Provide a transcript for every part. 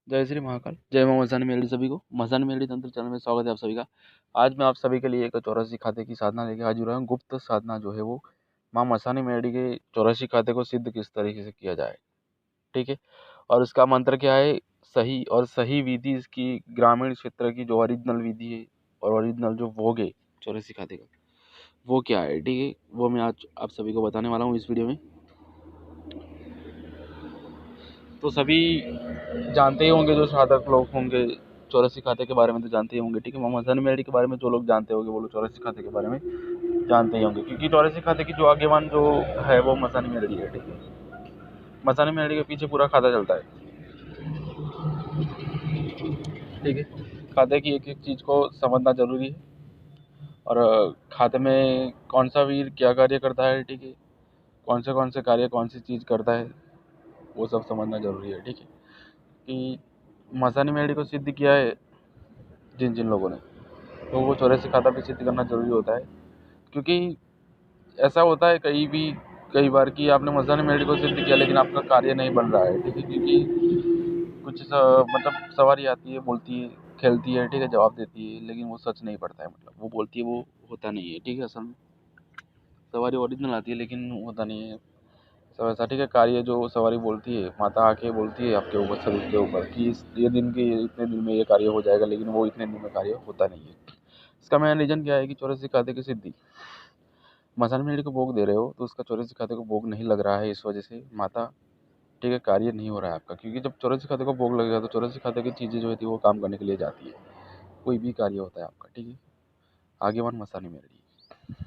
जय श्री महाकाल, जय मां मसानी मेलडी। सभी को मसानी मेलडी तंत्र चैनल में स्वागत है आप सभी का। आज मैं आप सभी के लिए एक 84 खाते की साधना लेके हाजिर हुआ हूँ। गुप्त साधना जो है वो मां मसानी मेलडी के 84 खाते को सिद्ध किस तरीके से किया जाए, ठीक है। और उसका मंत्र क्या है, सही विधि, इसकी ग्रामीण क्षेत्र की जो ओरिजिनल विधि है और ओरिजिनल जो भोग है 84 खाते का, वो क्या है, ठीक है। वो मैं आज आप सभी को बताने वाला हूँ इस वीडियो में। तो सभी जानते ही होंगे, जो साधक लोग होंगे 84 खाते के बारे में तो जानते ही होंगे, ठीक है। मोहम्मद मसानी मेलडी के बारे में जो लोग जानते होंगे वो लोग 84 खाते के बारे में जानते ही होंगे, क्योंकि 84 खाते की जो आगेवान जो है वो मसानी मेलडी है, ठीक है। मसानी मेलडी के पीछे पूरा खाता चलता है, ठीक है। खाते की एक एक चीज़ को समझना जरूरी है, और खाते में कौन सा वीर क्या कार्य करता है, ठीक है। कौन से कार्य कौन सी चीज़ करता है, वो सब समझना जरूरी है, ठीक है। कि मसानी मेलडी को सिद्ध किया है जिन जिन लोगों ने, तो वो 84 खाता भी सिद्ध करना जरूरी होता है। क्योंकि ऐसा होता है कई बार कि आपने मसानी मेलडी को सिद्ध किया लेकिन आपका कार्य नहीं बन रहा है, ठीक है। क्योंकि मतलब सवारी आती है, बोलती है, खेलती है, ठीक है, जवाब देती है, लेकिन वो सच नहीं पड़ता है। मतलब वो बोलती है, वो होता नहीं है, ठीक है। असल में सवारी ओरिजिनल आती है लेकिन होता नहीं है सब ऐसा, ठीक है। कार्य जो सवारी बोलती है, माता आके बोलती है आपके ऊपर, शरीर के ऊपर, कि ये दिन के इतने दिन में ये कार्य हो जाएगा, लेकिन वो इतने दिन में कार्य होता नहीं है। इसका मेन रीजन क्या है कि 84 खाते की सिद्धि, मसानी मेलडी को भोग दे रहे हो तो उसका 84 खाते को भोग नहीं लग रहा है, इस वजह से माता, ठीक है, कार्य नहीं हो रहा है आपका। क्योंकि जब 84 खाते को भोग लगेगा तो 84 खाते की चीज़ें जो होती है वो काम करने के लिए जाती है, कोई भी कार्य होता है आपका, ठीक है। आगेवान मसानी मेलडी,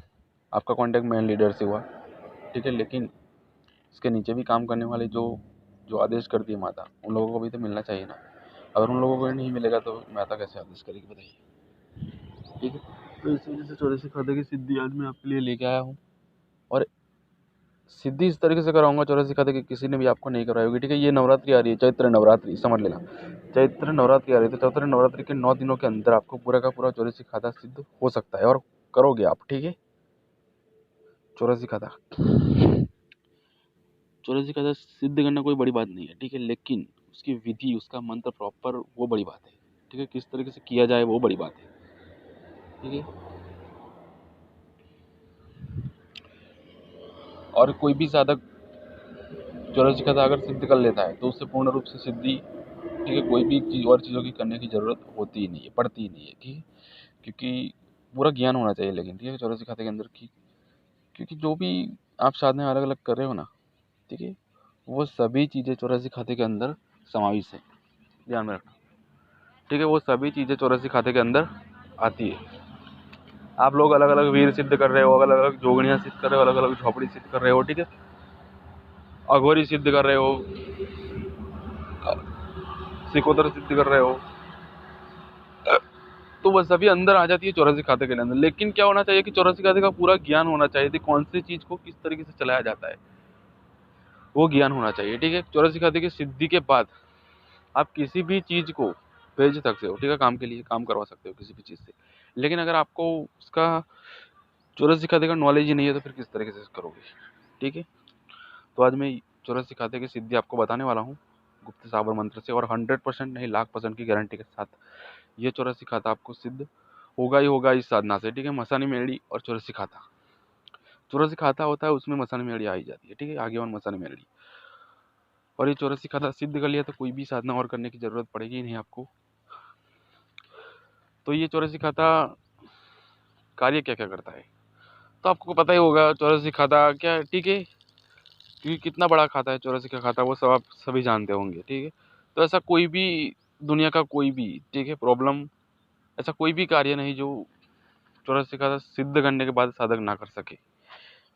आपका कॉन्टैक्ट मेन लीडर से हुआ, ठीक है, लेकिन इसके नीचे भी काम करने वाले जो जो आदेश करती है माता, उन लोगों को भी तो मिलना चाहिए ना। अगर उन लोगों को नहीं मिलेगा तो माता कैसे आदेश करेगी, बताइए, ठीक है। तो इस वजह से 84 खाते की सिद्धि आज मैं आपके लिए लेके आया हूँ, और सिद्धि इस तरीके से कराऊंगा 84 खाते की किसी ने भी आपको नहीं कराई होगी, ठीक है। ये नवरात्रि आ रही है, चैत्र नवरात्रि समझ लेना। चैत्र नवरात्रि आ रही है, तो चैत्र नवरात्रि के 9 दिनों के अंदर आपको पूरा का पूरा 84 खाता सिद्ध हो सकता है, और करोगे आप, ठीक है। 84 खाता 84 खाता सिद्ध करना कोई बड़ी बात नहीं है, ठीक है, लेकिन उसकी विधि, उसका मंत्र प्रॉपर, वो बड़ी बात है, ठीक है। किस तरीके से किया जाए वो बड़ी बात है, ठीक है। और कोई भी साधक 84 खाता अगर सिद्ध कर लेता है तो उससे पूर्ण रूप से सिद्धि, ठीक है, कोई भी चीज़ और चीज़ों की करने की ज़रूरत होती ही नहीं है, पड़ती ही नहीं है, ठीक है। क्योंकि पूरा ज्ञान होना चाहिए, लेकिन ठीक है 84 खाते के अंदर की, क्योंकि जो भी आप साधना अलग अलग कर रहे हो ना, ठीक है, वो सभी चीज़ें 84 खाते के अंदर समाविष्ट है, ध्यान में रखना, ठीक है। वो सभी चीज़ें 84 खाते के अंदर आती है। आप लोग अलग अलग वीर सिद्ध कर रहे हो, अलग अलग जोगणियाँ सिद्ध कर रहे हो, अलग अलग झोपड़ी सिद्ध कर रहे हो, ठीक है, अघोरी सिद्ध कर रहे हो, सिकोतर सिद्ध कर रहे हो, तो वह सभी अंदर आ जाती है 84 खाते के अंदर। लेकिन क्या होना चाहिए कि 84 खाते का पूरा ज्ञान होना चाहिए, थी कौन सी चीज को किस तरीके से चलाया जाता है, वो ज्ञान होना चाहिए, ठीक है। 84 खाते की सिद्धि के बाद आप किसी भी चीज को भेज सकते हो, ठीक है, काम के लिए काम करवा सकते हो किसी भी चीज से। लेकिन अगर आपको उसका 84 खाते का नॉलेज ही नहीं है तो फिर किस तरीके से करोगे, ठीक है। तो आज मैं 84 खाते की सिद्धि आपको बताने वाला हूँ गुप्त साबर मंत्र से, और 100% नहीं, 1,00,000% की गारंटी के साथ ये 84 खाता आपको सिद्ध होगा ही होगा इस साधना से, ठीक है। मसानी मेलडी और 84 खाता, 84 खाता होता है उसमें मसानी मेलडी आ ही जाती है, ठीक है, आगेवान मसानी मेलडी। और ये 84 खाता सिद्ध कर लिया तो कोई भी साधना और करने की जरूरत पड़ेगी ही नहीं आपको। तो ये 84 खाता कार्य क्या क्या करता है तो आपको पता ही होगा। 84 खाता क्या है, ठीक है, क्योंकि कितना बड़ा खाता है 84 का खाता, वो सब आप सभी जानते होंगे, ठीक है। तो ऐसा कोई भी दुनिया का कोई भी, ठीक है, प्रॉब्लम, ऐसा कोई भी कार्य नहीं जो 84 खाता सिद्ध करने के बाद साधक ना कर सके,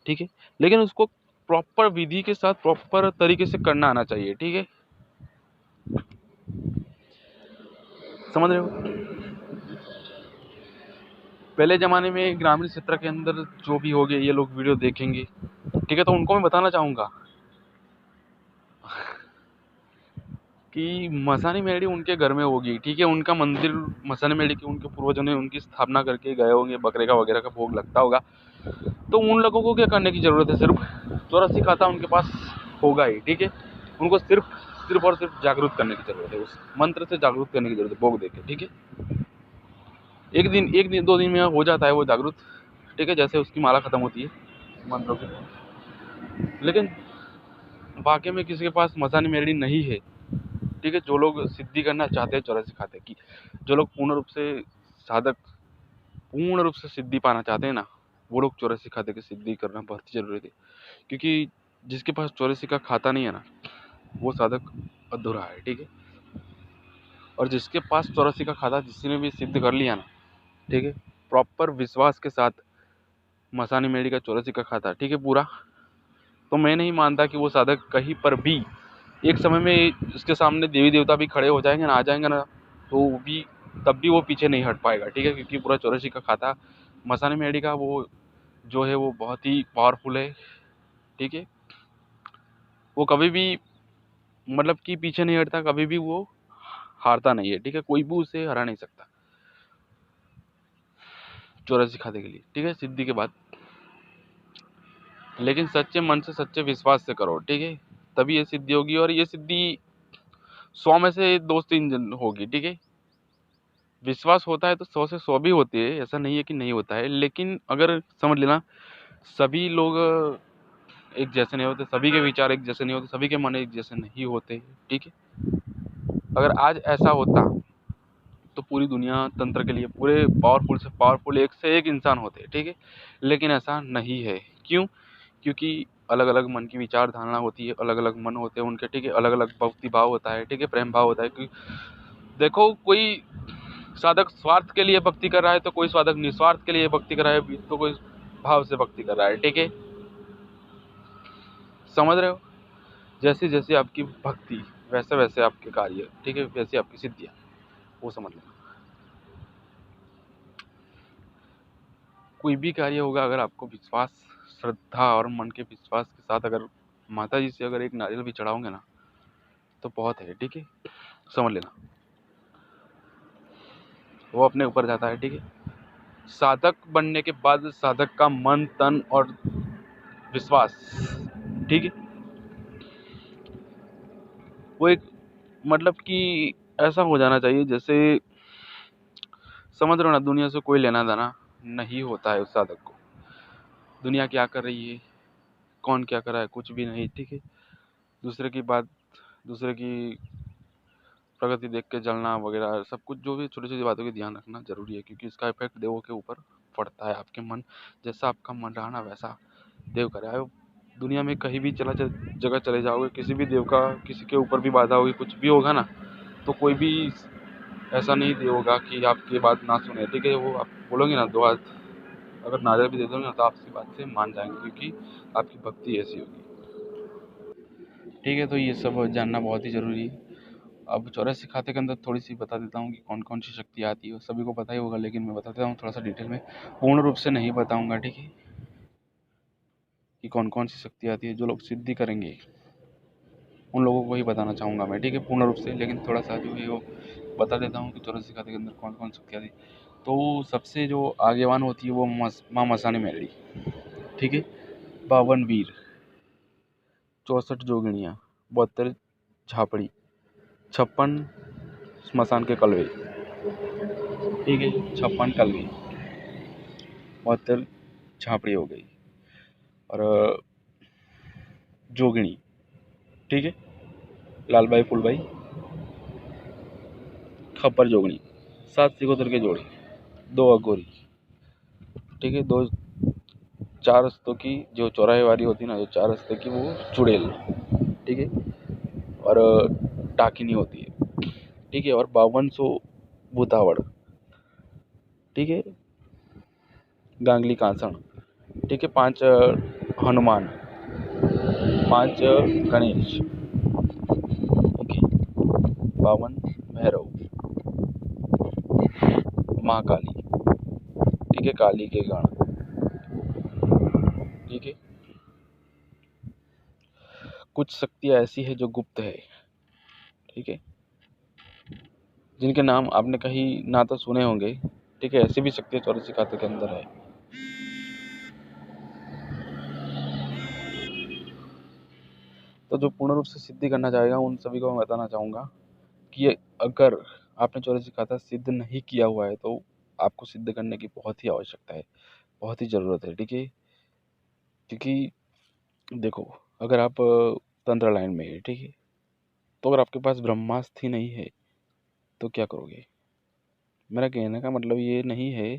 ठीक है। लेकिन उसको प्रॉपर विधि के साथ प्रॉपर तरीके से करना आना चाहिए, ठीक है, समझ रहे हो। पहले जमाने में ग्रामीण क्षेत्र के अंदर जो भी हो गए, ये लोग वीडियो देखेंगे, ठीक है, तो उनको मैं बताना चाहूंगा कि मसानी मेलडी उनके घर में होगी, ठीक है, उनका मंदिर मसानी मेलडी की उनके पूर्वजों ने उनकी स्थापना करके गए होंगे, बकरे का वगैरह का भोग लगता होगा। तो उन लोगों को क्या करने की जरूरत है, सिर्फ 84 खाता उनके पास होगा ही, ठीक है। उनको सिर्फ सिर्फ और सिर्फ जागरूक करने की जरूरत है, उस मंत्र से जागरूक करने की जरूरत है, भोग देके। ठीक है, एक दिन 2 दिन में हो जाता है वो जागरूक। ठीक है, जैसे उसकी माला खत्म होती है मंत्रों की। लेकिन वाकई में किसी के पास मसानी मेलडी नहीं है, ठीक है, जो लोग सिद्धि करना चाहते हैं 84 खाते की, जो लोग पूर्ण रूप से सिद्धि पाना चाहते हैं ना, वो लोग 84 खाते की सिद्धि करना बहुत ही जरूरी है। क्योंकि जिसके पास 84 का खाता नहीं है ना, वो साधक अधूरा है। ठीक है, और जिसके पास 84 का खाता, जिसने भी सिद्ध कर लिया ना, ठीक है, प्रॉपर विश्वास के साथ मसानी मेलडी का 84 का खाता, ठीक है, पूरा, तो मैं नहीं मानता कि वो साधक कहीं पर भी एक समय में उसके सामने देवी देवता भी खड़े हो जाएंगे ना, आ जाएंगे ना, तो भी तब भी वो पीछे नहीं हट पाएगा। ठीक है, क्योंकि पूरा 84 का खाता मसानी मेलडी का वो जो है वो बहुत ही पावरफुल है। ठीक है, वो कभी भी मतलब कि पीछे नहीं हटता, कभी भी वो हारता नहीं है। ठीक है, कोई भी उसे हरा नहीं सकता 84 खाते के लिए। ठीक है, सिद्धि के बाद, लेकिन सच्चे मन से सच्चे विश्वास से करो। ठीक है, तभी ये सिद्धि होगी, और ये सिद्धि 100 में से 2-3 जन होगी। ठीक है, विश्वास होता है तो 100 से 100 भी होती है, ऐसा नहीं है कि नहीं होता है। लेकिन अगर समझ लेना, सभी लोग एक जैसे नहीं होते, सभी के विचार एक जैसे नहीं होते, सभी के मन एक जैसे नहीं होते। ठीक है, अगर आज ऐसा होता तो पूरी दुनिया तंत्र के लिए पूरे पावरफुल से पावरफुल एक से एक इंसान होते। ठीक है, लेकिन ऐसा नहीं है। क्यों? क्योंकि अलग अलग मन की विचार धारणा होती है, अलग अलग मन होते हैं उनके। ठीक है, अलग अलग भक्ति भाव होता है। ठीक है, प्रेम भाव होता है। कि देखो, कोई साधक स्वार्थ के लिए भक्ति कर रहा है, तो कोई साधक निस्वार्थ के लिए भक्ति कर रहा है, तो कोई भाव से भक्ति कर रहा है। ठीक है, समझ रहे हो? जैसी जैसी आपकी भक्ति, वैसे वैसे आपके कार्य। ठीक है, वैसे आपकी सिद्धियां, वो समझ लेना। कोई भी कार्य होगा, अगर आपको विश्वास, श्रद्धा और मन के विश्वास के साथ अगर माता जी से अगर एक नारियल भी चढ़ाओगे ना, तो बहुत है। ठीक है, समझ लेना, वो अपने ऊपर जाता है। ठीक है, साधक बनने के बाद साधक का मन, तन और विश्वास, ठीक है, वो एक मतलब कि ऐसा हो जाना चाहिए, जैसे समझ रहे हो ना, दुनिया से कोई लेना देना नहीं होता है उस साधक को। दुनिया क्या कर रही है, कौन क्या कर रहा है, कुछ भी नहीं। ठीक है, दूसरे की बात, दूसरे की प्रगति देख के जलना वगैरह सब कुछ, जो भी छोटी छोटी बातों की ध्यान रखना जरूरी है, क्योंकि इसका इफेक्ट देवों के ऊपर पड़ता है। आपके मन, जैसा आपका मन रहा ना, वैसा देव करे। आप दुनिया में कहीं भी जगह चले जाओगे, किसी भी देव का किसी के ऊपर भी बाधा होगी, कुछ भी होगा ना, तो कोई भी ऐसा नहीं देव होगा कि आपकी बात ना सुने। ठीक है, वो आप बोलोगे ना 2 हाथ अगर नारियल भी दे दोगे ना, तो आपकी बात से मान जाएंगे, क्योंकि आपकी भक्ति ऐसी होगी। ठीक है, तो ये सब जानना बहुत ही जरूरी है। अब 84 खाते के अंदर थोड़ी सी बता देता हूँ कि कौन कौन सी शक्ति आती है। सभी को पता ही होगा, लेकिन मैं बता देता हूँ थोड़ा सा डिटेल में, पूर्ण रूप से नहीं बताऊंगा। ठीक है, कि कौन कौन सी शक्ति आती है। जो लोग सिद्धि करेंगे उन लोगों को ही बताना चाहूँगा मैं। ठीक है, पूर्ण रूप से, लेकिन थोड़ा सा जो है वो बता देता हूँ कि 84 खाते के अंदर कौन कौन शक्ति आती है। तो सबसे जो आगेवान होती है वो माँ मसानी मेलडी। ठीक है, 52 वीर, 64 जोगिनियाँ, 72 झापड़ी, 56 स्मशान के कलवे। ठीक है, 56 कलवे, 72 झापड़ी हो गई, और जोगिनी। ठीक है, लाल बाई फुलबाई, खप्पर जोगणी, 7 सिकोतर के जोड़ी, 2 अघोरी। ठीक है, 4 हस्तों की जो चौराहे वाली होती है ना, जो 4 हस्तों की, वो चुड़ैल। ठीक है, और टाकिनी होती है। ठीक है, और 5200 भूतावड़। ठीक है, गांगली कांसण। ठीक है, 5 हनुमान, 5 गणेश। ओके, 52 भैरव, महाकाली। ठीक है, काली के गण। ठीक है, कुछ शक्तियाँ ऐसी है जो गुप्त है। ठीक है, जिनके नाम आपने कहीं ना तो सुने होंगे। ठीक है, ऐसी भी शक्तियाँ 84 खाते के अंदर है। तो जो पूर्ण रूप से सिद्धि करना चाहेगा उन सभी को मैं बताना चाहूँगा कि अगर आपने 84 खाता सिद्ध नहीं किया हुआ है तो आपको सिद्ध करने की बहुत ही आवश्यकता है, बहुत ही ज़रूरत है, ठीक है। क्योंकि देखो, अगर आप तंत्र लाइन में है, ठीक है, तो अगर आपके पास ब्रह्मास्त्र ही नहीं है तो क्या करोगे। मेरा कहने का मतलब ये नहीं है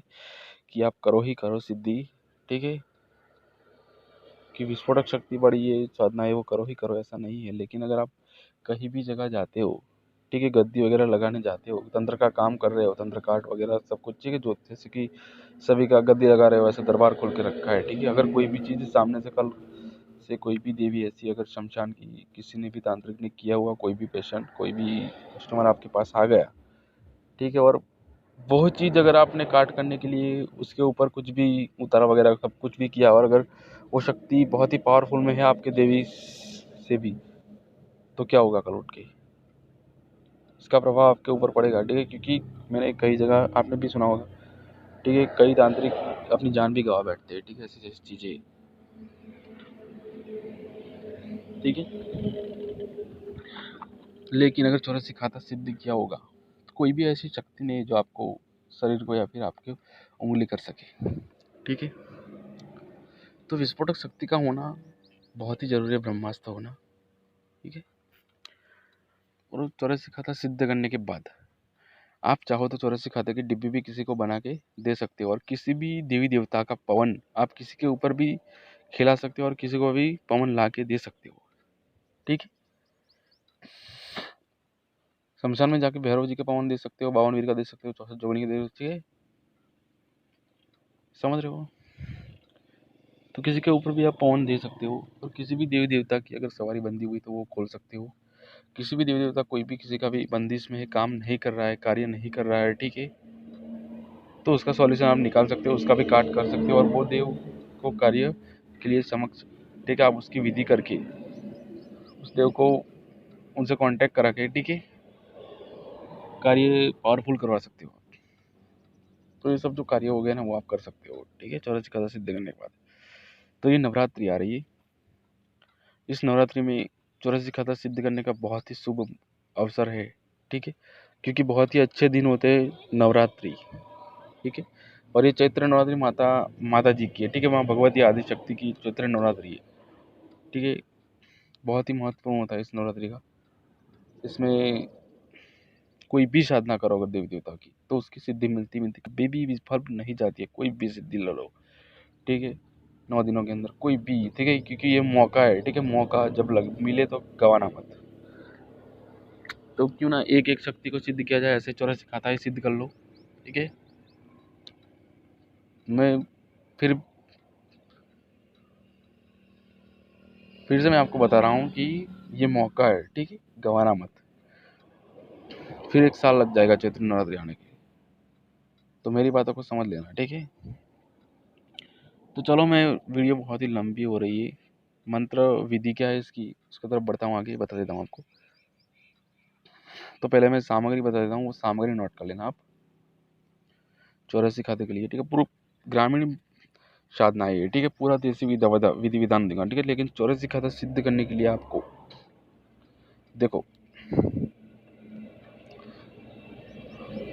कि आप करो ही करो सिद्धि, ठीक है, कि विस्फोटक शक्ति बड़ी है, साधना है, वो करो ही करो, ऐसा नहीं है। लेकिन अगर आप कहीं भी जगह जाते हो, ठीक है, गद्दी वगैरह लगाने जाते हो, तंत्र का काम कर रहे हो, तंत्र काट वगैरह सब कुछ, ठीक है, जो जैसे कि सभी का गद्दी लगा रहे हो वैसे दरबार खोल के रखा है, ठीक है। अगर कोई भी चीज़ सामने से कल से कोई भी देवी ऐसी अगर शमशान की किसी ने भी तांत्रिक ने किया हुआ, कोई भी पेशेंट, कोई भी कस्टमर आपके पास आ गया, ठीक है, और वो चीज़ अगर आपने काट करने के लिए उसके ऊपर कुछ भी उतारा वगैरह सब कुछ भी किया, और अगर वो शक्ति बहुत ही पावरफुल में है आपके देवी से भी, तो क्या होगा कल उठ के, इसका प्रभाव आपके ऊपर पड़ेगा, ठीक है। क्योंकि मैंने कई जगह, आपने भी सुना होगा, ठीक है, कई तांत्रिक अपनी जान भी गवा बैठते हैं, ठीक है, ऐसी ऐसी चीज़ें, ठीक है। लेकिन अगर 84 खाता सिद्ध किया होगा तो कोई भी ऐसी शक्ति नहीं है जो आपको शरीर को या फिर आपके उंगली कर सके, ठीक है। तो विस्फोटक शक्ति का होना बहुत ही जरूरी है, ब्रह्मास्त्र होना, ठीक है। और 84 खाता सिद्ध करने के बाद आप चाहो तो 84 खाते की डिब्बी भी किसी को बना के दे सकते हो, और किसी भी देवी देवता का पवन आप किसी के ऊपर भी खिला सकते हो और किसी को भी पवन ला के दे सकते हो, ठीक है। शमशान में जाके भैरव जी के पवन दे सकते हो, 52 वीर का दे सकते हो, 64 जोगनी के दे सकते हो, समझ रहे हो। तो किसी के ऊपर भी आप पवन दे सकते हो, और किसी भी देवी देवता की अगर सवारी बंदी हुई तो वो खोल सकते हो। किसी भी देवी देवता, कोई भी किसी का भी बंदिश में है, काम नहीं कर रहा है, कार्य नहीं कर रहा है, ठीक है, तो उसका सॉल्यूशन आप निकाल सकते हो, उसका भी काट कर सकते हो, और वो देव को कार्य के लिए समक्ष, ठीक है, आप उसकी विधि करके उस देव को उनसे कांटेक्ट करा के, ठीक है, कार्य पावरफुल करवा सकते हो। तो ये सब जो कार्य हो गए ना वो आप कर सकते हो, ठीक है, 84 कदा सिद्ध करने के बाद। तो ये नवरात्रि आ रही है, इस नवरात्रि में 84 खाता सिद्ध करने का बहुत ही शुभ अवसर है, ठीक है, क्योंकि बहुत ही अच्छे दिन होते हैं नवरात्रि, ठीक है। और ये चैत्र नवरात्रि माता जी की है, ठीक है, माँ भगवती आदिशक्ति की चैत्र नवरात्रि है, ठीक है। बहुत ही महत्वपूर्ण होता है इस नवरात्रि का। इसमें कोई भी साधना करो अगर देवी देवता की तो उसकी सिद्धि मिलती कभी भी विफल नहीं जाती है, कोई भी सिद्धि ले लो, ठीक है, 9 दिनों के अंदर कोई भी, ठीक है, क्योंकि ये मौका है, ठीक है, मौका जब मिले तो गवाना मत। तो क्यों ना एक एक शक्ति को सिद्ध किया जाए, ऐसे 84 खाता ही सिद्ध कर लो, ठीक है। मैं फिर से मैं आपको बता रहा हूँ कि ये मौका है, ठीक है, गंवाना मत। फिर 1 साल लग जाएगा चैत्र नवरात्रि आने के, तो मेरी बातों को समझ लेना, ठीक है। तो चलो, मैं वीडियो बहुत ही लंबी हो रही है, मंत्र विधि क्या है इसकी उसकी तरफ बढ़ता हूँ, आगे बता देता हूँ आपको। तो पहले मैं सामग्री बता देता हूँ, वो सामग्री नोट कर लेना आप 84 खाते के लिए, ठीक है। पूरा ग्रामीण साधना है, ठीक है, पूरा देसी विधि विधान देगा, ठीक है। लेकिन 84 खाता सिद्ध करने के लिए आपको देखो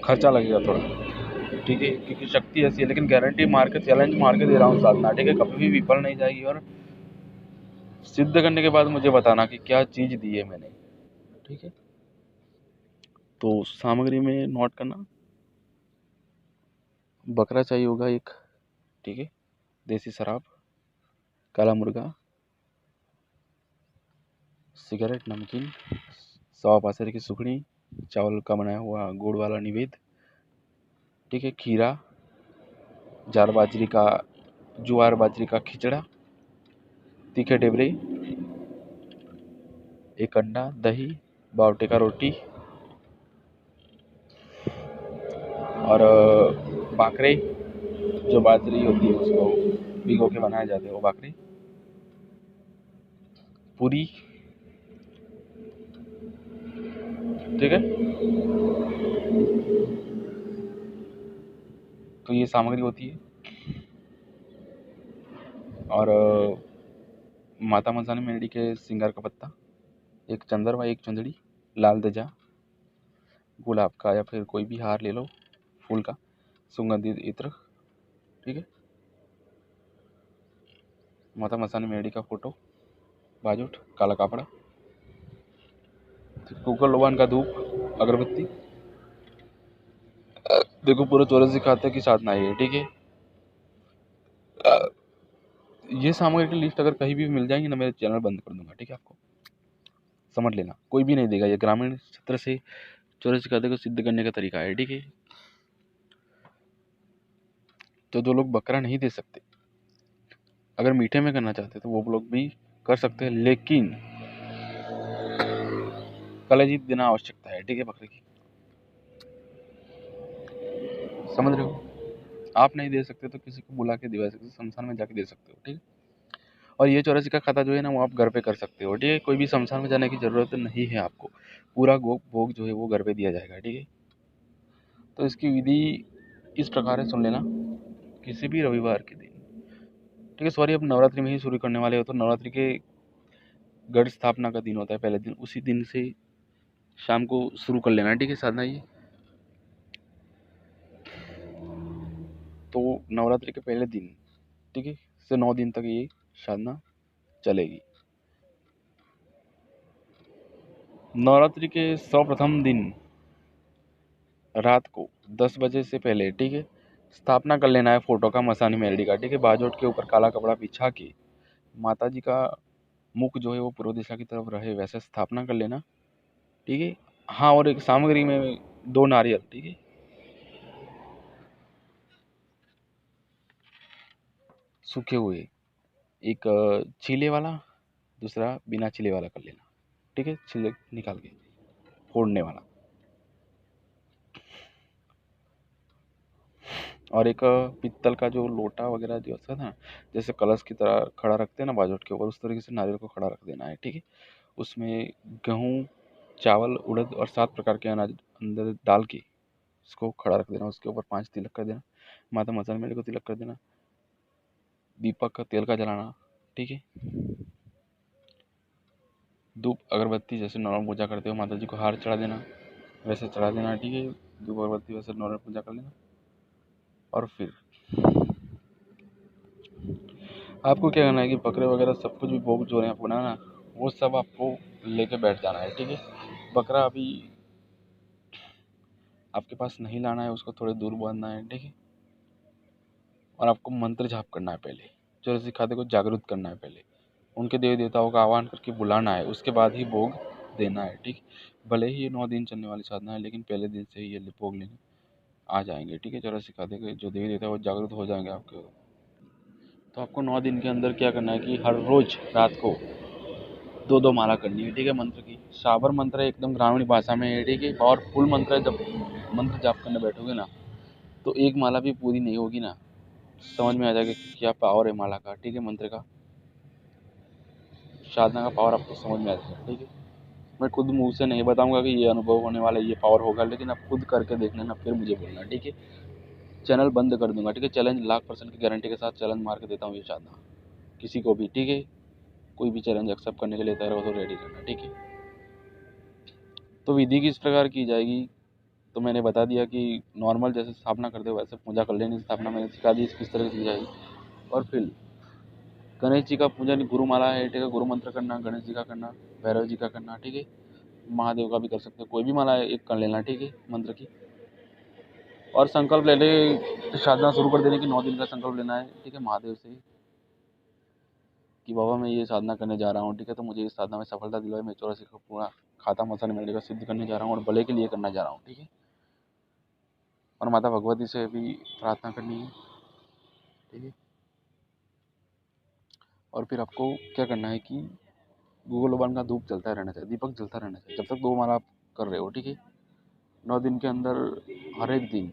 खर्चा लगेगा थोड़ा, ठीक है, क्योंकि शक्ति ऐसी है, लेकिन गारंटी मार के, चैलेंज मार के दे रहा हूँ साधना, ठीक है, कभी भी विफल नहीं जाएगी। और सिद्ध करने के बाद मुझे बताना कि क्या चीज़ दी है मैंने, ठीक है। तो सामग्री में नोट करना, बकरा चाहिए होगा एक, ठीक है, देसी शराब, काला मुर्गा, सिगरेट, नमकीन, 1.25 की सुखड़ी, चावल का बनाया हुआ गुड़ वाला निवेद, ठीक है, खीरा, ज्वार बाजरी का खिचड़ा, तीखे डेबरे, एक अंडा, दही, बावटे का रोटी, और बाकरे, जो बाजरी होती है उसको भिगो के बनाए जाते हैं वो बाकरे, पूरी, ठीक है। तो ये सामग्री होती है। और माता मनसानी मेलडी के श्रृंगार का पत्ता, एक चंदरवा, एक चुंदड़ी, लाल ध्वजा, गुलाब का या फिर कोई भी हार ले लो फूल का, सुगंधित इत्र, ठीक है, माता मसानी मेडी का फोटो, बाजूट, काला कपड़ा, कुकर लोबान का धूप, अगरबत्ती। देखो पूरा 84 खाते की साधना है, ठीक है। ये सामग्री की लिस्ट अगर कहीं भी मिल जाएंगी ना, मेरे चैनल बंद कर दूंगा, ठीक है। आपको समझ लेना, कोई भी नहीं देगा। ये ग्रामीण क्षेत्र से 84 खाते को सिद्ध करने का तरीका है, ठीक है। तो जो लोग बकरा नहीं दे सकते, अगर मीठे में करना चाहते तो वो लोग भी कर सकते हैं, लेकिन कलेजीत देना आवश्यकता है, ठीक है, बकरे की। समझ रहे हो? आप नहीं दे सकते तो किसी को बुला के दिवा सकते, शमशान में जाके दे सकते हो, ठीक है। और ये 84 का खाता जो है ना, वो आप घर पे कर सकते हो, ठीक है। कोई भी शमशान में जाने की जरूरत नहीं है आपको। पूरा भोग जो है वो घर पे दिया जाएगा, ठीक है। तो इसकी विधि इस प्रकार है, सुन लेना। किसी भी रविवार के दिन, ठीक है, सॉरी, अब नवरात्रि में ही शुरू करने वाले हो तो नवरात्रि के गढ़ स्थापना का दिन होता है पहले दिन, उसी दिन से शाम को शुरू कर लेना, ठीक है, साधना ये। तो नवरात्रि के पहले दिन, ठीक है, से 9 दिन तक ये साधना चलेगी। नवरात्रि के सर्वप्रथम दिन रात को 10 बजे से पहले, ठीक है, स्थापना कर लेना है फोटो का, मसानी मेलडी का, ठीक है। बाजोट के ऊपर काला कपड़ा बिछा के माता जी का मुख जो है वो पूर्व दिशा की तरफ रहे वैसे स्थापना कर लेना, ठीक है। हाँ, और एक सामग्री में 2 नारियल, ठीक है, सूखे हुए, एक छीले वाला, दूसरा बिना छिले वाला कर लेना, ठीक है, छिले निकाल के फोड़ने वाला। और एक पित्तल का जो लोटा वगैरह जो होता है ना, जैसे कलश की तरह खड़ा रखते हैं ना बाजोट के ऊपर, उस तरीके से नारियल को खड़ा रख देना है, ठीक है। उसमें गेहूँ, चावल, उड़द और 7 प्रकार के अनाज अंदर डाल के उसको खड़ा रख देना। उसके ऊपर 5 तिलक कर देना, माता मसाल मेले को तिलक कर देना, दीपक का तेल का जलाना, ठीक है। धूप अगरबत्ती जैसे नॉर्मल पूजा करते हो, माता जी को हार चढ़ा देना वैसे चढ़ा देना, ठीक है। धूप अगरबत्ती वैसे नॉर्मल पूजा कर लेना। और फिर आपको क्या करना है कि बकरे वगैरह सब कुछ भी भोग जो है अपना ना, वो सब आपको लेके बैठ जाना है, ठीक है। बकरा अभी आपके पास नहीं लाना है, उसको थोड़े दूर बांधना है, ठीक है। और आपको मंत्र जाप करना है पहले, जो खाते को जागरूक करना है पहले, उनके देवी देवताओं का आह्वान करके बुलाना है, उसके बाद ही भोग देना है, ठीक। भले ही ये 9 दिन चलने वाली साधना है, लेकिन पहले दिन से ही ये भोग लेने आ जाएंगे, ठीक है। 84 खाते के जो देवी देवता है वो जागरूक हो जाएंगे आपके। तो आपको 9 दिन के अंदर क्या करना है कि हर रोज रात को 2-2 माला करनी है, ठीक है, मंत्र की। साबर मंत्र है, एकदम ग्रामीण भाषा में है, ठीक है। पावरफुल मंत्र है। जब मंत्र जाप करने बैठोगे ना, तो एक माला भी पूरी नहीं होगी ना, समझ में आ जाएगा कि क्या पावर है माला का, ठीक है, मंत्र का, साधना का पावर आपको समझ में आ जाएगा, ठीक है। मैं खुद मुंह से नहीं बताऊंगा कि ये अनुभव होने वाला है, ये पावर होगा, लेकिन आप खुद करके देख लेना, फिर मुझे बोलना, ठीक है। चैनल बंद कर दूंगा, ठीक है। चैलेंज 1,00,000% की गारंटी के साथ चैलेंज मार के देता हूँ ये साधना किसी को भी, ठीक है। कोई भी चैलेंज एक्सेप्ट करने के लिए तैयार हो तो रेडी रहना, ठीक है। तो विधि किस प्रकार की जाएगी, तो मैंने बता दिया कि नॉर्मल जैसे स्थापना करते हो वैसे पूजा कर लेनी। स्थापना मैंने सिखा दी किस तरह से की जाएगी। और फिर गणेश जी का पूजन, गुरुमाला है, ठीक है, गुरु मंत्र करना, गणेश जी का करना, भैरव जी का करना, ठीक है। महादेव का भी कर सकते हो, कोई भी माला एक कर लेना, ठीक है, मंत्र की। और संकल्प लेने साधना शुरू कर देने की, 9 दिन का संकल्प लेना है, ठीक है, महादेव से कि बाबा मैं ये साधना करने जा रहा हूँ, ठीक है, तो मुझे इस साधना में सफलता दिलवाए। मैं 84 का पूरा खाता मसाने मेरे का सिद्ध करने जा रहा हूँ और भले के लिए करना जा रहा हूँ, ठीक है। और माता भगवती से भी प्रार्थना करनी है, ठीक है। और फिर आपको क्या करना है कि गूगल ओवन का धूप जलता रहना चाहिए, दीपक जलता रहना चाहिए जब तक 2 माला आप कर रहे हो, ठीक है। 9 दिन के अंदर हर एक दिन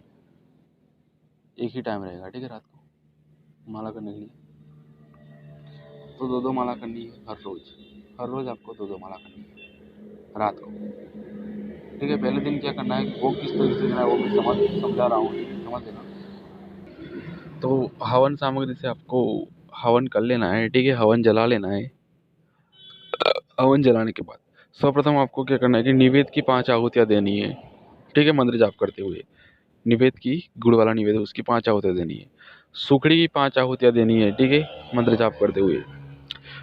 एक ही टाइम रहेगा, ठीक है, रात को माला करने के लिए। तो 2-2 माला करनी है हर रोज़ आपको 2-2 माला करनी है रात को, ठीक है। पहले दिन क्या करना है कि भोग किस तरीके से देना है वो मैं समझा रहा हूँ, समझ लेना। तो हवन सामग्री से आपको हवन कर लेना है, ठीक है, हवन जला लेना है। हवन जलाने के बाद सर्वप्रथम आपको क्या करना है कि निवेद की 5 आहुतियाँ देनी है, ठीक है, मंत्र जाप करते हुए। निवेद की गुड़ वाला निवेद है, उसकी 5 आहुतियाँ देनी है। सुखड़ी की 5 आहुतियाँ देनी है, ठीक है, मंत्र जाप करते हुए।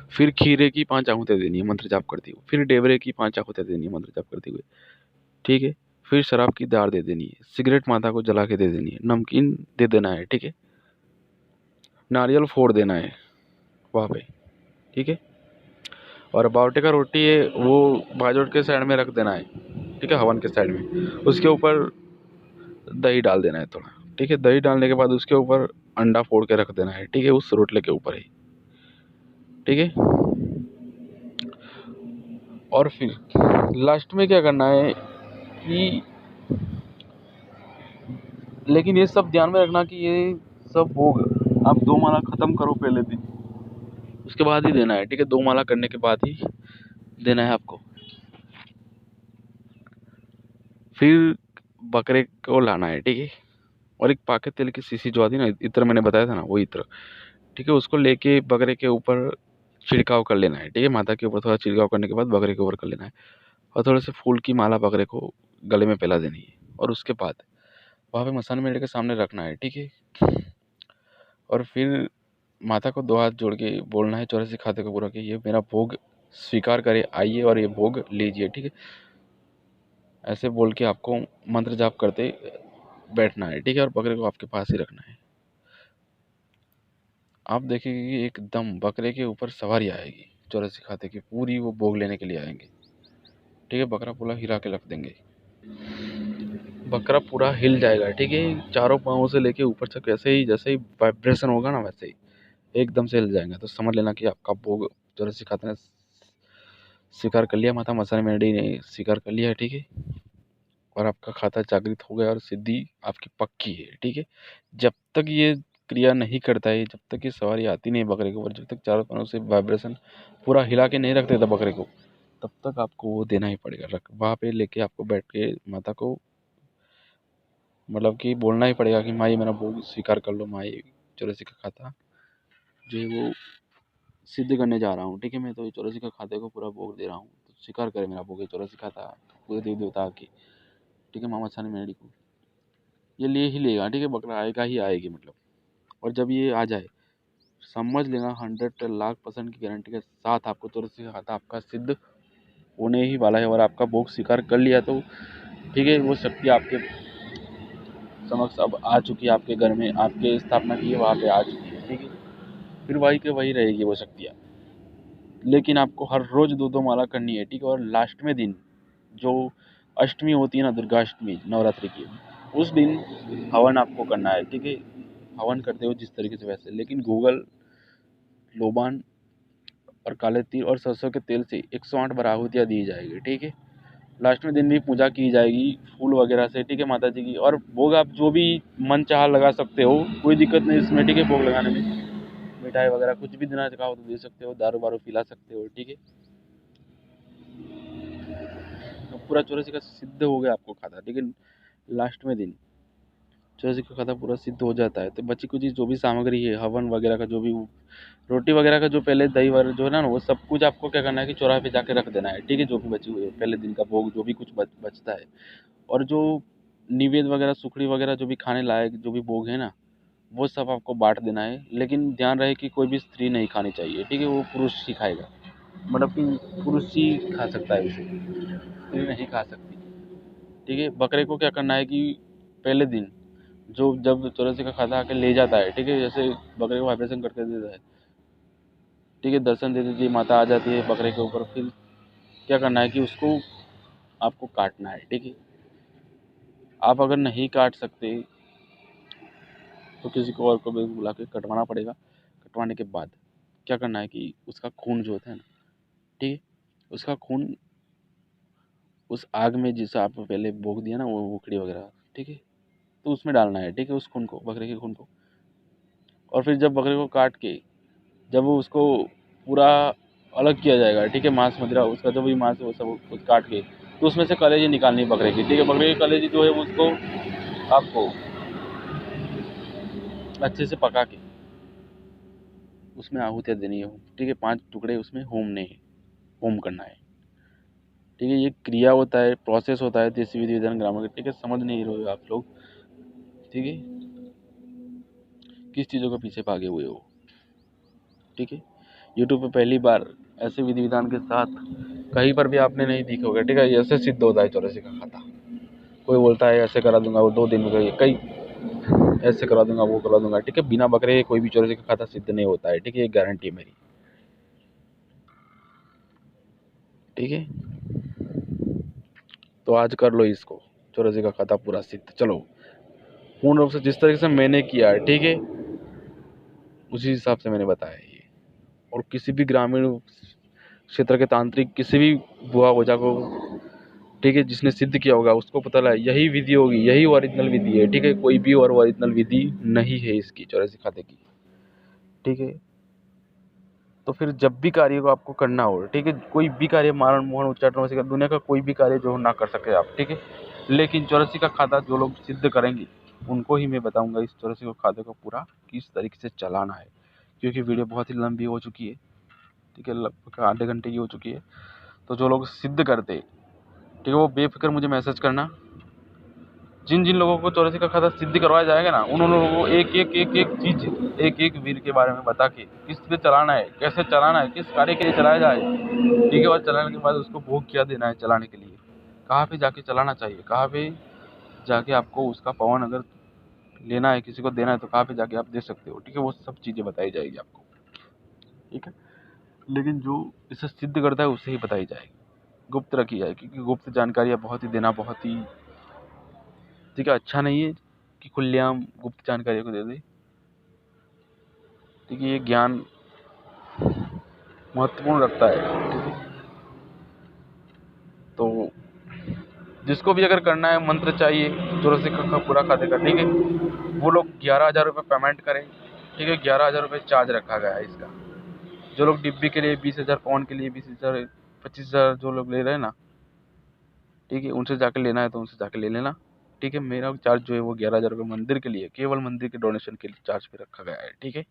फिर खीरे की 5 आहुतियाँ देनी है मंत्र जाप करते हुए। फिर डेवरे की 5 आहुतियाँ देनी है मंत्र जाप करते हुए, ठीक है। फिर शराब की दार दे देनी है, सिगरेट माता को जला के दे देनी है, नमकीन दे देना है, ठीक है, नारियल फोड़ देना है वहाँ पे, ठीक है। और बावटे का रोटी है वो बाजोट के साइड में रख देना है, ठीक है, हवन के साइड में। उसके ऊपर दही डाल देना है थोड़ा, ठीक है। दही डालने के बाद उसके ऊपर अंडा फोड़ के रख देना है, ठीक है, उस रोटले के ऊपर ही, ठीक है। और फिर लास्ट में क्या करना है कि, लेकिन ये सब ध्यान में रखना कि ये सब भोग आप 2 माला खत्म करो पहले दिन, उसके बाद ही देना है, ठीक है। 2 माला करने के बाद ही देना है आपको। फिर बकरे को लाना है, ठीक है। और एक पाके तेल की शीशी जो आती है ना, इत्र मैंने बताया था ना, वो इत्र, ठीक है, उसको लेके बकरे के ऊपर छिड़काव कर लेना है, ठीक है। माता के ऊपर थोड़ा छिड़काव करने के बाद बकरे के ऊपर कर लेना है। और थोड़े से फूल की माला बकरे को गले में पहला देनी है। और उसके बाद वहाँ पे मसान मेढ़े के सामने रखना है, ठीक है। और फिर माता को 2 हाथ जोड़ के बोलना है 84 खाते को पूरा कि ये मेरा भोग स्वीकार करे, आइए और ये भोग लीजिए, ठीक है। ऐसे बोल के आपको मंत्र जाप करते बैठना है, ठीक है। और बकरे को आपके पास ही रखना है। आप देखेंगे कि एकदम बकरे के ऊपर सवारी आएगी 84 खाते की पूरी, वो भोग लेने के लिए आएंगे, ठीक है। बकरा पूरा हिला के रख देंगे, बकरा पूरा हिल जाएगा, ठीक है। चारों पाँवों से लेके ऊपर तक जैसे ही वाइब्रेशन होगा ना, वैसे ही एकदम से हिल जाएगा। तो समझ लेना कि आपका भोग 84 खाते ने स्वीकार कर लिया, माता मसान मेढ़ी ने स्वीकार कर लिया है, ठीक है। और आपका खाता जागृत हो गया और सिद्धि आपकी पक्की है, ठीक है। जब तक ये क्रिया नहीं करता है, जब तक ये सवारी आती नहीं है बकरे के ऊपर, जब तक चारों तरफ से वाइब्रेशन पूरा हिला के नहीं रख देता बकरे को, तब तक आपको वो देना ही पड़ेगा। रख वहाँ पे लेके आपको बैठ के माता को मतलब कि बोलना ही पड़ेगा कि माँ ये मेरा भोग स्वीकार कर लो, माँ ये 84 का खाता जो है वो सिद्ध करने जा रहा हूँ, ठीक है। मैं तो 84 का खाते को पूरा भोग दे रहा हूँ, तो स्वीकार करे मेरा भोग 84 खाता पूरे देवी देवता की, ठीक है। मामा छाने मेरी को ये ले ही लेगा, ठीक है, बकरा आएगा ही आएगी मतलब। और जब ये आ जाए समझ लेना 100 लाख% की गारंटी के साथ आपको 84 का खाता आपका सिद्ध होने ही वाला है। और आपका भोग स्वीकार कर लिया तो ठीक है, वो शक्ति आपके समक्ष अब आ चुकी है, आपके घर में आपके स्थापना की है वहाँ पे आ चुकी है, ठीक है। फिर वही के वही रहेगी वो शक्तियाँ, लेकिन आपको हर रोज 2-2 माला करनी है, ठीक है। और लास्ट में दिन जो अष्टमी होती है ना, दुर्गा अष्टमी नवरात्रि की, उस दिन हवन आपको करना है, ठीक है। हवन करते हो जिस तरीके से वैसे, लेकिन गूगल लोबान और काले तिल और सरसों के तेल से 108 बार आहुतियाँ दी जाएगी, ठीक है। लास्ट में दिन भी पूजा की जाएगी फूल वगैरह से, ठीक है, माता जी की। और भोग आप जो भी मन चाहा लगा सकते हो, कोई दिक्कत नहीं इसमें, ठीक है। भोग लगाने में मिठाई वगैरह कुछ भी देना चाहो तो दे सकते हो, दारू वारू पिला सकते हो, ठीक है। तो पूरा 84 का सिद्ध हो गया आपको खाता, ठीक है। लास्ट में दिन 84 का खाता पूरा सिद्ध हो जाता है, तो बची कुछ जो भी सामग्री है हवन वगैरह का, जो भी रोटी वगैरह का जो पहले दही वगैरह जो है ना, वो सब कुछ आपको क्या करना है कि चौराहे पे जाके रख देना है, ठीक है। जो भी बची हुई है पहले दिन का भोग, जो भी कुछ बचता है, और जो निवेद वगैरह सुखड़ी वगैरह जो भी खाने लायक जो भी भोग है ना, वो सब आपको बांट देना है। लेकिन ध्यान रहे कि कोई भी स्त्री नहीं खानी चाहिए, ठीक है, वो पुरुष ही खाएगा, मतलब कि पुरुष ही खा सकता है उसे, स्त्री नहीं खा सकती, ठीक है। बकरे को क्या करना है कि पहले दिन जो जब 84 का खाता आके ले जाता है, ठीक है, जैसे बकरे को वाइब्रेशन करके देता है, ठीक है, दर्शन दे देती है माता, आ जाती है बकरे के ऊपर। फिर क्या करना है कि उसको आपको काटना है, ठीक है। आप अगर नहीं काट सकते तो किसी को और को भी बुला के कटवाना पड़ेगा। कटवाने के बाद क्या करना है कि उसका खून जो होता है ना, ठीक है, उसका खून उस आग में जिसे आप पहले भोग दिया ना, वो उखड़ी वगैरह, ठीक है, तो उसमें डालना है, ठीक है, उस खून को, बकरे के खून को। और फिर जब बकरे को काट के जब वो उसको पूरा अलग किया जाएगा, ठीक है, मांस मदिरा उसका जो भी मांस है वो सब कुछ काट के, तो उसमें से कलेजी निकालनी है बकरे की, ठीक है। बकरे की कलेजी जो है उसको आपको अच्छे से पका के उसमें आहुतियाँ देनी है, ठीक है। 5 टुकड़े उसमें होमने हैं, होम करना है। ठीक है, ये क्रिया होता है, प्रोसेस होता है देशी विधि विधान ग्रामर का, ठीक है, समझ नहीं रहे हो आप लोग, ठीक है, किस चीज़ों के पीछे भागे हुए हो, ठीक है। यूट्यूब पे पहली बार ऐसे विधि विधान के साथ कहीं पर भी आपने नहीं देखा होगा, ठीक है, ऐसे सिद्ध होता है चौरासी का खाता। कोई बोलता है ऐसे करा दूंगा, वो 2 दिन में कई ऐसे करा दूंगा, वो करा दूंगा, ठीक है, बिना बकरे कोई भी चौरासी का खाता सिद्ध नहीं होता है, ठीक है, ये गारंटी है मेरी, ठीक है। तो आज कर लो इसको, चौरासी का खाता पूरा सिद्ध। चलो, पूर्ण रूप से जिस तरीके से मैंने किया है, ठीक है, उसी हिसाब से मैंने बताया ये। और किसी भी ग्रामीण क्षेत्र के तांत्रिक, किसी भी बुआ ओझा को, ठीक है, जिसने सिद्ध किया होगा उसको पता लगा यही विधि होगी, यही ओरिजिनल विधि है, ठीक है, कोई भी और ओरिजिनल विधि नहीं है इसकी चौरासी खाते की, ठीक है। तो फिर जब भी कार्य को आपको करना हो, ठीक है, कोई भी कार्य मारण मोहन उच्चाटन वैसे दुनिया का कोई भी कार्य जो ना कर सके आप, ठीक है, लेकिन चौरासी का खाता जो लोग सिद्ध करेंगे उनको ही मैं बताऊंगा इस चौरासी का खाते को पूरा किस तरीके से चलाना है, क्योंकि वीडियो बहुत ही लंबी हो चुकी है, ठीक है, लगभग आधे घंटे की हो चुकी है। तो जो लोग सिद्ध करते, ठीक है, वो बेफिक्र मुझे मैसेज करना। जिन जिन लोगों को चौरासी का खाता सिद्ध करवाया जाएगा ना, उन लोगों को एक चीज, एक वीर के बारे में बता के किस पे चलाना है, कैसे चलाना है, किस कार्य के लिए चलाया जाए, ठीक है, और चलाने के बाद उसको भोग क्या देना है चलाने के लिए, कहाँ पे जाके चलाना चाहिए, कहाँ पे जाके आपको उसका पवन अगर लेना है, किसी को देना है तो कहाँ पे जाके आप दे सकते हो, ठीक है, वो सब चीज़ें बताई जाएगी आपको, ठीक है। लेकिन जो इसे सिद्ध करता है उसे ही बताई जाएगी, गुप्त रखी जाएगी, क्योंकि गुप्त जानकारियाँ बहुत ही देना बहुत ही, ठीक है, अच्छा नहीं है कि खुलेआम गुप्त जानकारी को दे दे, ठीक है, ये ज्ञान महत्वपूर्ण रखता है, ठीक है। तो जिसको भी अगर करना है, मंत्र चाहिए चौरासी का पूरा खाते का, ठीक है, वो लोग 11,000 रुपये पेमेंट करें, ठीक है, 11,000 रुपये चार्ज रखा गया है इसका। जो लोग डिब्बी के लिए 20,000, पौन के लिए 20,000, 25,000 जो लोग ले रहे हैं ना, ठीक है, उनसे जाकर लेना है तो उनसे जाकर ले लेना, ठीक है। मेरा चार्ज जो है वो 11,000 रुपये मंदिर के लिए, केवल मंदिर के डोनेशन के लिए चार्ज पे रखा गया है, ठीक है।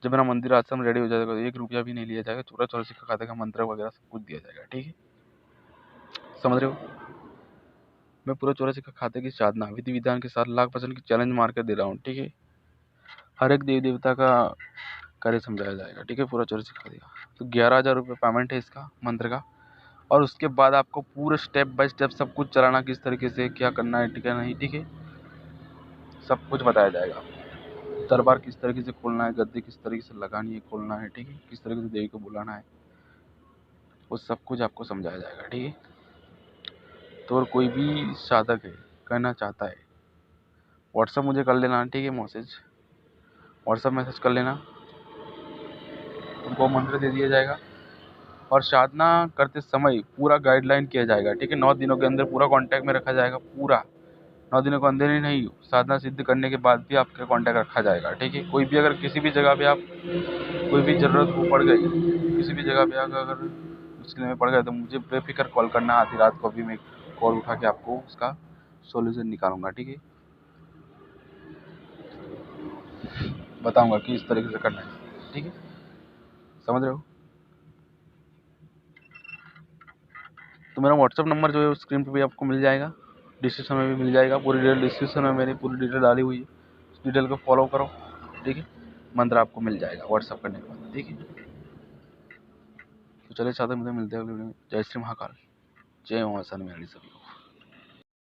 जब मेरा मंदिर आश्रम रेडी हो जाएगा तो 1 रुपया भी नहीं लिया जाएगा, पूरा चौरासी का खाते का मंत्र वगैरह सब कुछ दिया जाएगा, ठीक है, समझ रहे हो। मैं पूरा चौरासी का खाते की साधना विधि विधान के साथ लाख% की चैलेंज मार कर दे रहा हूँ, ठीक है। हर एक देवी देवता का कार्य समझाया जाएगा, ठीक है, पूरा चौरासी का खाते का। तो 11,000 रुपये पेमेंट है इसका मंत्र का, और उसके बाद आपको पूरे स्टेप बाय स्टेप सब कुछ चलाना, किस तरीके से क्या करना है, ठीक है नहीं, ठीक है, सब कुछ बताया जाएगा। दरबार किस तरीके से खोलना है, गद्दी किस तरीके से लगानी है, खोलना है, ठीक है, किस तरीके से देवी को बुलाना है, वो सब कुछ आपको समझाया जाएगा, ठीक है। तो और कोई भी साधक है करना चाहता है, व्हाट्सअप मुझे कर लेना, ठीक है, व्हाट्सअप मैसेज कर लेना, उनको मंत्र दे दिया जाएगा, और साधना करते समय पूरा गाइडलाइन किया जाएगा, ठीक है। 9 दिनों के अंदर पूरा कांटेक्ट में रखा जाएगा, पूरा 9 दिनों के अंदर ही नहीं, साधना सिद्ध करने के बाद भी आपका कांटेक्ट रखा जाएगा, ठीक है। कोई भी अगर किसी भी जगह पे आप कोई भी ज़रूरत हो पड़ गई, किसी भी जगह पे अगर मुश्किल में पड़ गए तो मुझे बेफिक्र कॉल करना, आधी रात को भी मैं कॉल उठा के आपको उसका सॉल्यूशन निकालूंगा, ठीक है, बताऊंगा कि इस तरीके से करना है, ठीक है, समझ रहे हो। तो मेरा व्हाट्सअप नंबर जो है स्क्रीन पे भी आपको मिल जाएगा, डिस्क्रिप्शन में भी मिल जाएगा, पूरी डिटेल डिस्क्रिप्शन में मैंने पूरी डिटेल डाली हुई है, उस डिटेल को फॉलो करो, ठीक है, मंत्र आपको मिल जाएगा व्हाट्सअप करने के बाद, ठीक है। तो चलिए साथ में मिलते हैं अगले वीडियो में। जय श्री महाकाल, जय मां सनी सभी को।